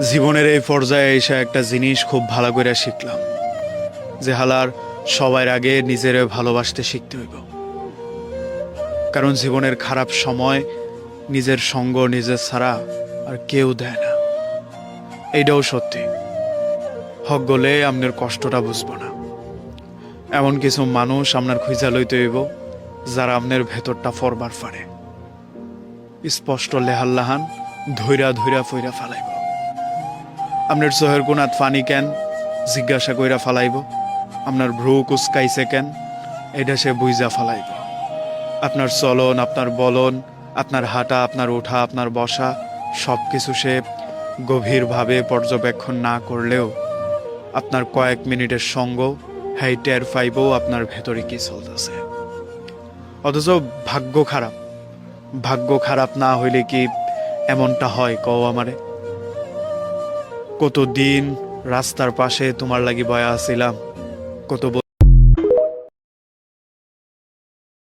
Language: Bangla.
জীবনের এই পর্যায়ে এসে একটা জিনিস খুব ভালো করে শিখলাম যে হালার সবার আগে নিজেরে ভালোবাসতে শিখতে হইব। কারণ জীবনের খারাপ সময় নিজের সঙ্গ নিজের ছাড়া আর কেউ দেয় না। এইটাও সত্যি। হক গলে আপনার কষ্টটা বুঝবো না। এমন কিছু মানুষ আপনার খুঁজা লইতে হইব যারা আপনার ভেতরটা ফরবার পারে, স্পষ্ট লেহাল্লাহান ধৈরা ধৈরা ফইরা ফালাইব। আপনার চোহের কোনাত ফানি কেন জিজ্ঞাসা কইরা ফালাইব। আপনার ভ্রু কুচকাইছে কেন এটা সে বুঝা ফালাইব। আপনার চলন, আপনার বলন, আপনার হাঁটা, আপনার ওঠা, আপনার বসা সব কিছু সে গভীরভাবে পর্যবেক্ষণ না করলেও আপনার কয়েক মিনিটের সঙ্গ হ্যাঁ টের পাইব আপনার ভেতরে কি চলতেছে। অথচ ভাগ্য খারাপ না হইলে কি এমনটা হয় কও আমারে? কতদিন রাস্তার পাশে তোমার লাগি বয়া আছিলাম, কত